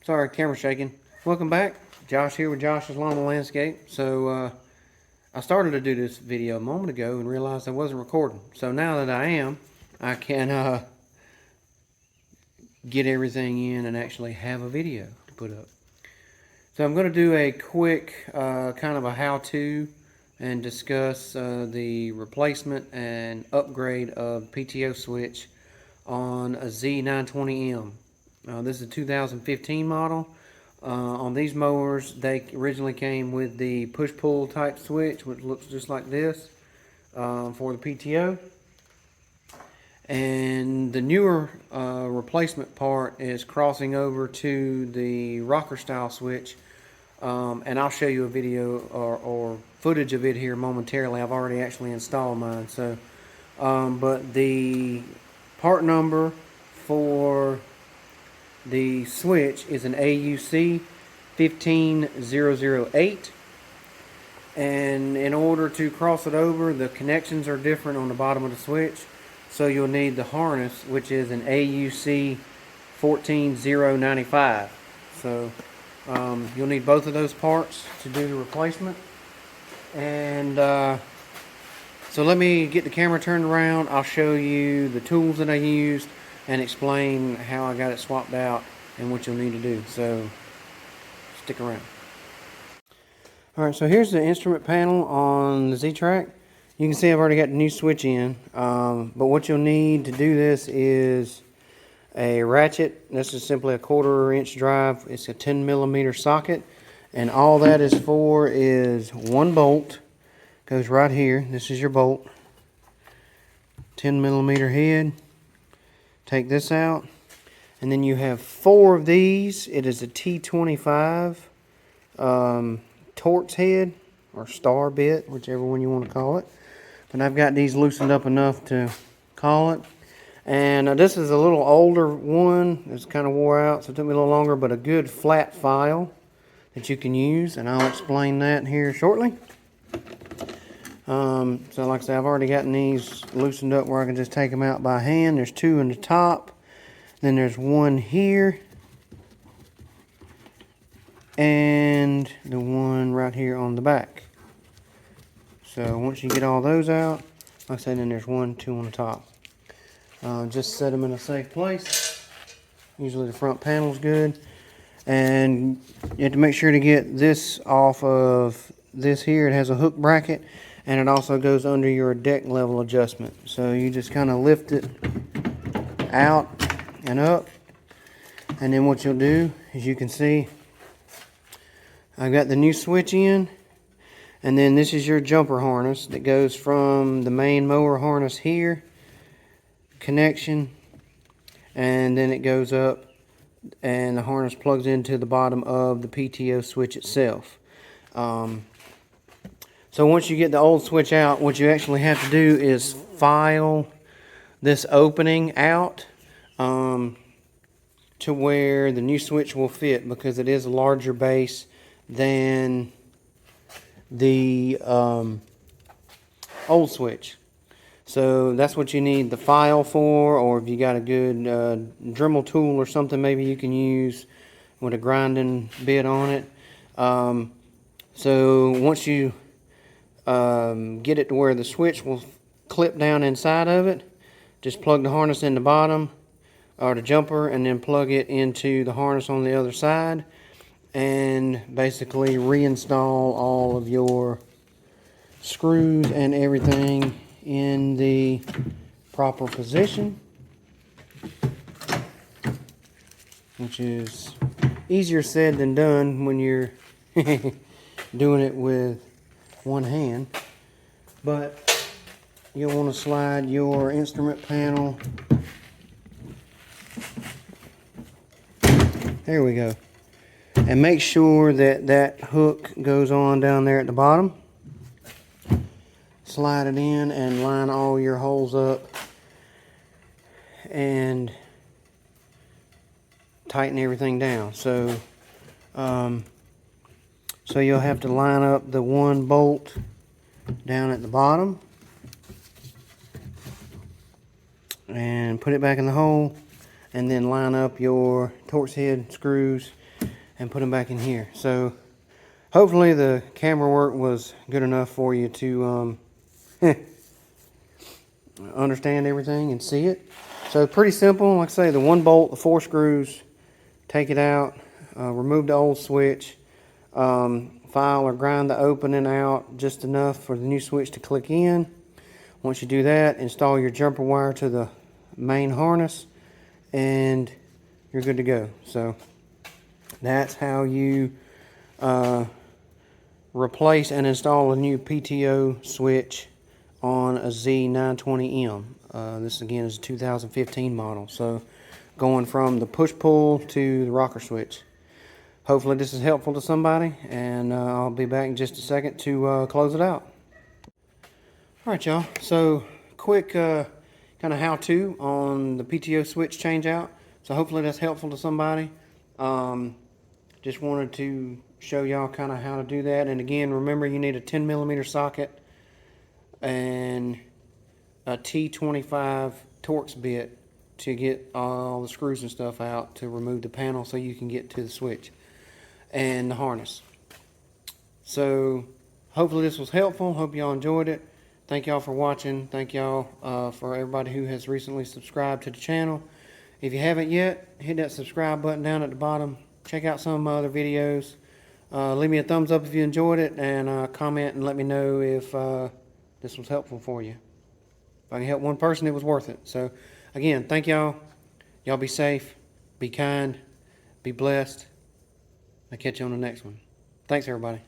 Sorry, camera shaking. Welcome back. Josh here with Josh's Lawn and Landscape. So I started to do this video a moment ago and realized I wasn't recording. So now that I am, I can get everything in and actually have a video to put up. So I'm going to do a quick kind of a how-to and discuss the replacement and upgrade of PTO switch on a Z920M. This is a 2015 model. On these mowers, they originally came with the push-pull type switch, which looks just like this for the PTO. And the newer replacement part is crossing over to the rocker style switch. And I'll show you a video or footage of it here momentarily. I've already actually installed mine. So, but the part number for the switch is an AUC 15008, and in order to cross it over, the connections are different on the bottom of the switch, so you'll need the harness, which is an AUC 14095. So you'll need both of those parts to do the replacement. And so let me get the camera turned around. I'll show you the tools that I used and explain how I got it swapped out and what you'll need to do. So stick around. Alright, so here's the instrument panel on the Ztrak. You can see I've already got the new switch in, but what you'll need to do this is a ratchet. This is simply a 1/4 inch drive. It's a 10mm socket, and all that is for is one bolt. Goes right here. This is your bolt. 10mm head. Take this out, and then you have 4 of these. It is a T25 Torx head or star bit, whichever one you want to call it. But I've got these loosened up enough to call it. And this is a little older one. It's kind of wore out, so it took me a little longer, but a good flat file that you can use, and I'll explain that here shortly. So like I said, I've already gotten these loosened up where I can just take them out by hand. There's 2 in the top, then there's 1 here, and the one right here on the back. So once you get all those out, like I said, then there's 1, 2 on the top. Just set them in a safe place. Usually the front panel's good, and you have to make sure to get this off of this here. It has a hook bracket, and it also goes under your deck level adjustment. So you just kind of lift it out and up, and then what you'll do, as you can see, I've got the new switch in, and then this is your jumper harness that goes from the main mower harness here, connection, and then it goes up, and the harness plugs into the bottom of the PTO switch itself. So once you get the old switch out, what you actually have to do is file this opening out to where the new switch will fit, because it is a larger base than the old switch. So that's what you need the file for, or if you got a good Dremel tool or something, maybe you can use with a grinding bit on it. So once you get it to where the switch will clip down inside of it, just plug the harness in the bottom or the jumper, and then plug it into the harness on the other side, and basically reinstall all of your screws and everything in the proper position, which is easier said than done when you're doing it with one hand. But you'll want to slide your instrument panel, there we go, and make sure that that hook goes on down there at the bottom. Slide it in and line all your holes up and tighten everything down. So you'll have to line up the one bolt down at the bottom and put it back in the hole, and then line up your Torx head screws and put them back in here. So hopefully the camera work was good enough for you to understand everything and see it. So pretty simple. Like I say, the 1 bolt, the 4 screws, take it out, remove the old switch, file or grind the opening out just enough for the new switch to click in. Once you do that, install your jumper wire to the main harness and you're good to go. So that's how you replace and install a new PTO switch on a Z920M. This again is a 2015 model. So going from the push-pull to the rocker switch. Hopefully this is helpful to somebody, and I'll be back in just a second to close it out. Alright y'all, so quick kind of how-to on the PTO switch change out. So hopefully that's helpful to somebody. Just wanted to show y'all kind of how to do that. And again, remember you need a 10mm socket and a T25 Torx bit to get all the screws and stuff out to remove the panel so you can get to the switch and the harness. So hopefully this was helpful. Hope y'all enjoyed it. Thank y'all for watching. Thank y'all for everybody who has recently subscribed to the channel. If you haven't yet, hit that subscribe button down at the bottom. Check out some of my other videos. Leave me a thumbs up if you enjoyed it, and comment and let me know if this was helpful for you. If I can help one person, it was worth it. So again, thank y'all. Y'all be safe, be kind, be blessed. I'll catch you on the next one. Thanks everybody.